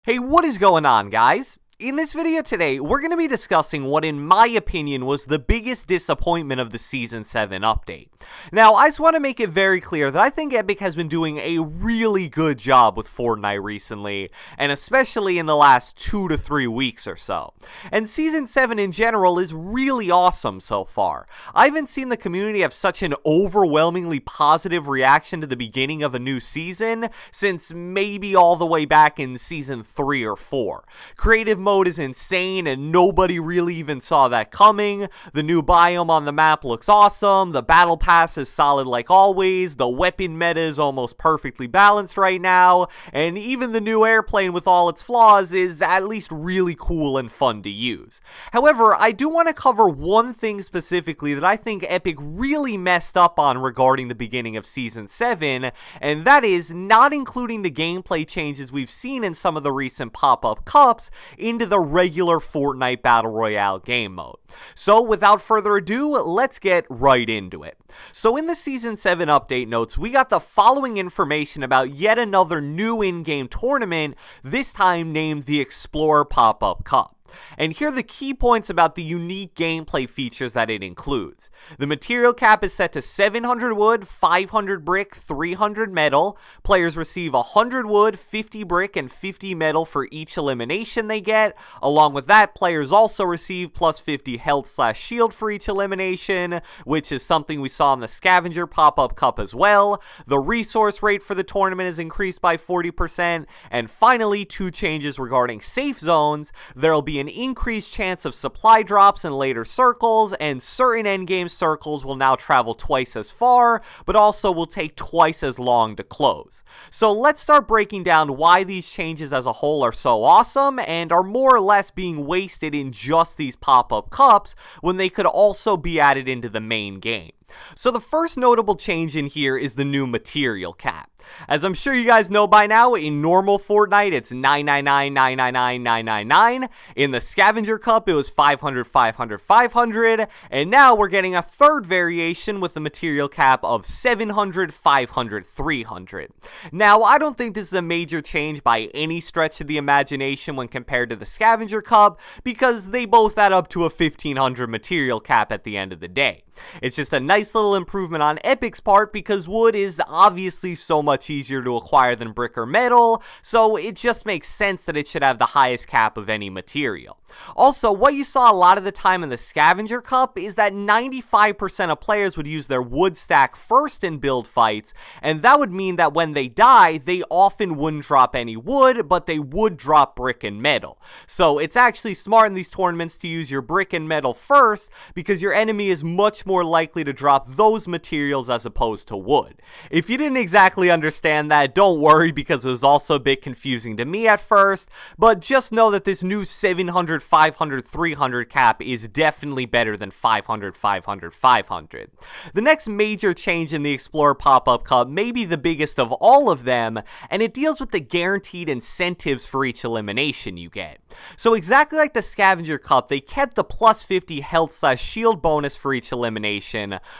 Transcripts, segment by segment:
Hey, what is going on, guys? In this video today, we're going to be discussing what in my opinion was the biggest disappointment of the Season 7 update. Now, I just want to make it very clear that I think Epic has been doing a really good job with Fortnite recently, and especially in the last 2 to 3 weeks or so. And Season 7 in general is really awesome so far. I haven't seen the community have such an overwhelmingly positive reaction to the beginning of a new season since maybe all the way back in Season 3 or 4. Creative mode is insane and nobody really even saw that coming. The new biome on the map looks awesome. The battle pass is solid like always. The weapon meta is almost perfectly balanced right now. And even the new airplane with all its flaws is at least really cool and fun to use. However, I do want to cover one thing specifically that I think Epic really messed up on regarding the beginning of Season 7, and that is not including the gameplay changes we've seen in some of the recent pop-up cups into the regular Fortnite Battle Royale game mode. So without further ado, let's get right into it. So in the Season 7 update notes, we got the following information about yet another new in-game tournament, this time named the Explorer Pop-Up Cup. And here are the key points about the unique gameplay features that it includes. The material cap is set to 700 wood, 500 brick, 300 metal. Players receive 100 wood, 50 brick, and 50 metal for each elimination they get. Along with that, players also receive plus 50 health/shield for each elimination, which is something we saw in the Scavenger Pop-Up Cup as well. The resource rate for the tournament is increased by 40%. And finally, two changes regarding safe zones. There will be an increased chance of supply drops in later circles, and certain endgame circles will now travel twice as far, but also will take twice as long to close. So let's start breaking down why these changes as a whole are so awesome, and are more or less being wasted in just these pop-up cups, when they could also be added into the main game. So the first notable change in here is the new material cap. As I'm sure you guys know by now, in normal Fortnite it's 999, 999, 999. In the Scavenger Cup it was 500, 500, 500. And now we're getting a third variation with the material cap of 700, 500, 300. Now I don't think this is a major change by any stretch of the imagination when compared to the Scavenger Cup, because they both add up to a 1500 material cap at the end of the day. It's just a nice little improvement on Epic's part, because wood is obviously so much easier to acquire than brick or metal, so it just makes sense that it should have the highest cap of any material. Also, what you saw a lot of the time in the Scavenger Cup is that 95% of players would use their wood stack first in build fights, and that would mean that when they die, they often wouldn't drop any wood, but they would drop brick and metal. So it's actually smart in these tournaments to use your brick and metal first, because your enemy is much more likely to drop those materials as opposed to wood. If you didn't exactly understand that, don't worry, because it was also a bit confusing to me at first, but just know that this new 700, 500, 300 cap is definitely better than 500, 500, 500. The next major change in the Explorer Pop-Up Cup may be the biggest of all of them, and it deals with the guaranteed incentives for each elimination you get. So exactly like the Scavenger Cup, they kept the plus 50 health/shield bonus for each elimination,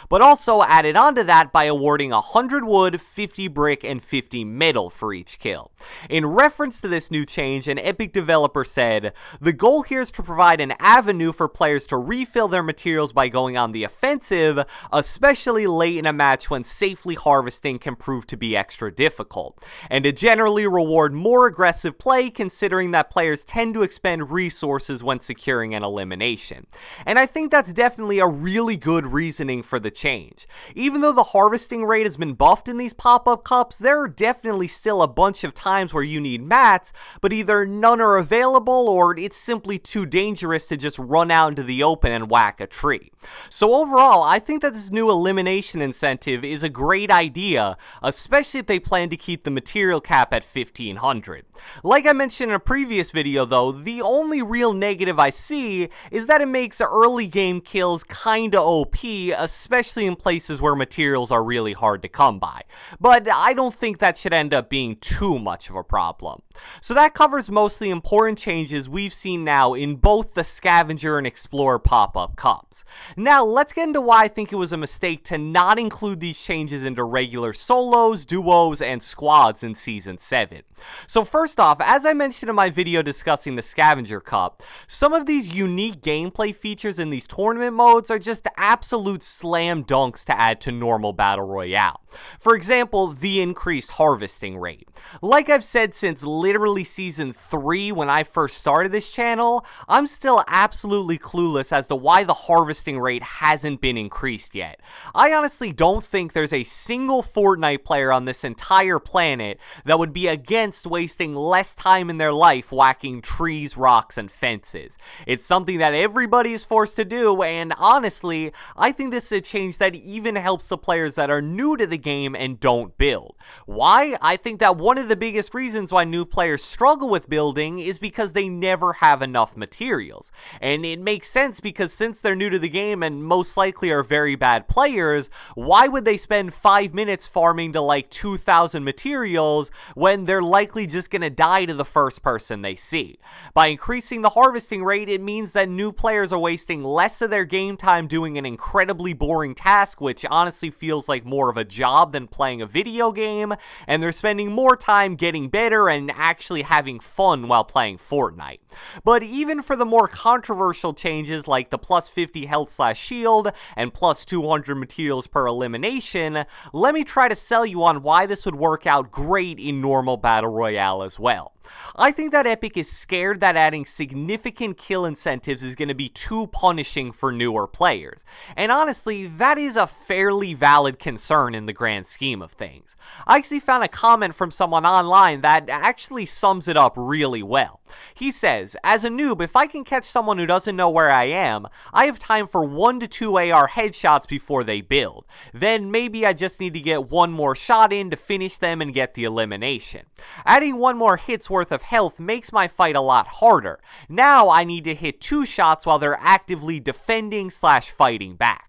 but also added onto that by awarding 100 wood, 50 brick, and 50 metal for each kill. In reference to this new change, an Epic developer said, "The goal here is to provide an avenue for players to refill their materials by going on the offensive, especially late in a match when safely harvesting can prove to be extra difficult, and to generally reward more aggressive play, considering that players tend to expend resources when securing an elimination." And I think that's definitely a really good reasoning for the change. Even though the harvesting rate has been buffed in these pop-up cups, there are definitely still a bunch of times where you need mats, but either none are available or it's simply too dangerous to just run out into the open and whack a tree. So overall, I think that this new elimination incentive is a great idea, especially if they plan to keep the material cap at 1500. Like I mentioned in a previous video though, the only real negative I see is that it makes early game kills kinda OP, especially in places where materials are really hard to come by. But I don't think that should end up being too much of a problem. So that covers most of the important changes we've seen now in both the Scavenger and Explorer pop-up cups. Now let's get into why I think it was a mistake to not include these changes into regular solos, duos, and squads in Season 7. So first first off, as I mentioned in my video discussing the Scavenger Cup, some of these unique gameplay features in these tournament modes are just absolute slam dunks to add to normal Battle Royale. For example, the increased harvesting rate. Like I've said since literally Season 3 when I first started this channel, I'm still absolutely clueless as to why the harvesting rate hasn't been increased yet. I honestly don't think there's a single Fortnite player on this entire planet that would be against wasting less time in their life whacking trees, rocks, and fences. It's something that everybody is forced to do, and honestly, I think this is a change that even helps the players that are new to the game and don't build. Why? I think that one of the biggest reasons why new players struggle with building is because they never have enough materials. And it makes sense because since they're new to the game and most likely are very bad players, why would they spend 5 minutes farming to like 2,000 materials when they're likely just gonna die to the first person they see? By increasing the harvesting rate, it means that new players are wasting less of their game time doing an incredibly boring task, which honestly feels like more of a job than playing a video game, and they're spending more time getting better and actually having fun while playing Fortnite. But even for the more controversial changes like the plus 50 health / shield and plus 200 materials per elimination, let me try to sell you on why this would work out great in normal Battle Royale as well. I think that Epic is scared that adding significant kill incentives is going to be too punishing for newer players. And honestly, that is a fairly valid concern in the grand scheme of things. I actually found a comment from someone online that actually sums it up really well. He says, "As a noob, if I can catch someone who doesn't know where I am, I have time for 1 to 2 AR headshots before they build. Then maybe I just need to get one more shot in to finish them and get the elimination. Adding one more hit's worth of health makes my fight a lot harder. Now I need to hit 2 shots while they're actively defending / fighting back."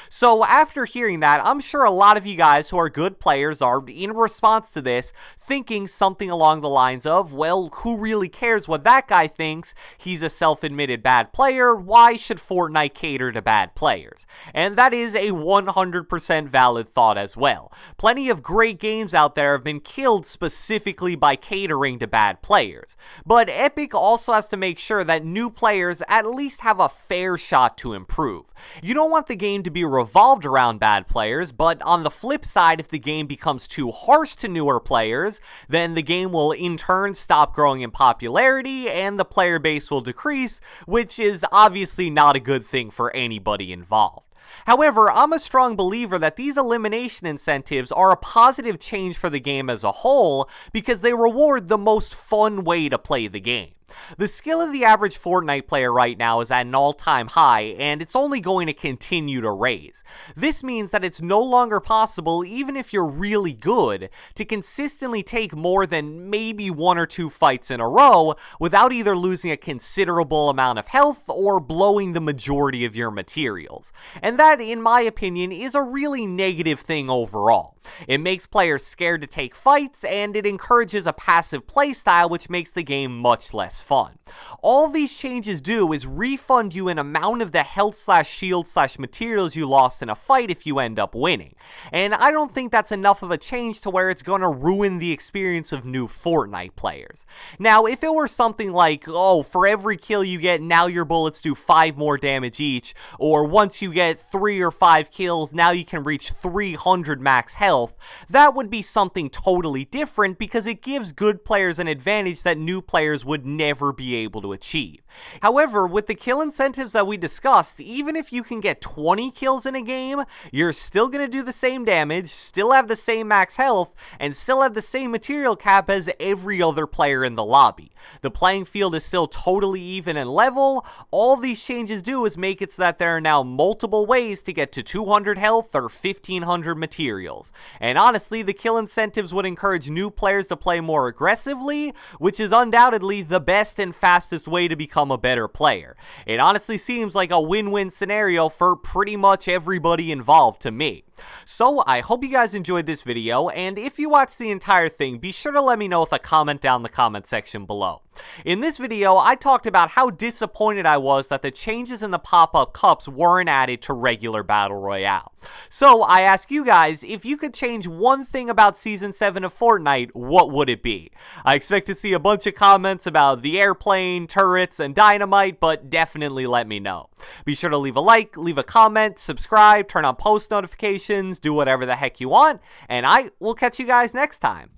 So after hearing that, I'm sure a lot of you guys who are good players are, in response to this, thinking something along the lines of, well, who really cares what that guy thinks? He's a self-admitted bad player. Why should Fortnite cater to bad players? And that is a 100% valid thought as well. Plenty of great games out there have been killed specifically by catering to bad players. But Epic also has to make sure that new players at least have a fair shot to improve. You don't want the game to be revolved around bad players, but on the flip side, if the game becomes too harsh to newer players, then the game will in turn stop growing in popularity and the player base will decrease, which is obviously not a good thing for anybody involved. However, I'm a strong believer that these elimination incentives are a positive change for the game as a whole because they reward the most fun way to play the game. The skill of the average Fortnite player right now is at an all-time high, and it's only going to continue to raise. This means that it's no longer possible, even if you're really good, to consistently take more than maybe 1 or 2 fights in a row without either losing a considerable amount of health or blowing the majority of your materials. And that, in my opinion, is a really negative thing overall. It makes players scared to take fights, and it encourages a passive playstyle which makes the game much less fun. All these changes do is refund you an amount of the health / shield / materials you lost in a fight if you end up winning. And I don't think that's enough of a change to where it's going to ruin the experience of new Fortnite players. Now, if it were something like, oh, for every kill you get, now your bullets do 5 more damage each, or once you get 3 or 5 kills, now you can reach 300 max health, that would be something totally different because it gives good players an advantage that new players would never be able to achieve. However, with the kill incentives that we discussed, even if you can get 20 kills in a game, you're still going to do the same damage, still have the same max health, and still have the same material cap as every other player in the lobby. The playing field is still totally even and level. All these changes do is make it so that there are now multiple ways to get to 200 health or 1500 materials. And honestly, the kill incentives would encourage new players to play more aggressively, which is undoubtedly the best and fastest way to become a better player. It honestly seems like a win-win scenario for pretty much everybody involved to me. So I hope you guys enjoyed this video, and if you watched the entire thing, be sure to let me know with a comment down in the comment section below. In this video, I talked about how disappointed I was that the changes in the pop-up cups weren't added to regular Battle Royale. So I ask you guys, if you could change one thing about Season 7 of Fortnite, what would it be? I expect to see a bunch of comments about the airplane, turrets, and dynamite, but definitely let me know. Be sure to leave a like, leave a comment, subscribe, turn on post notifications, do whatever the heck you want, and I will catch you guys next time.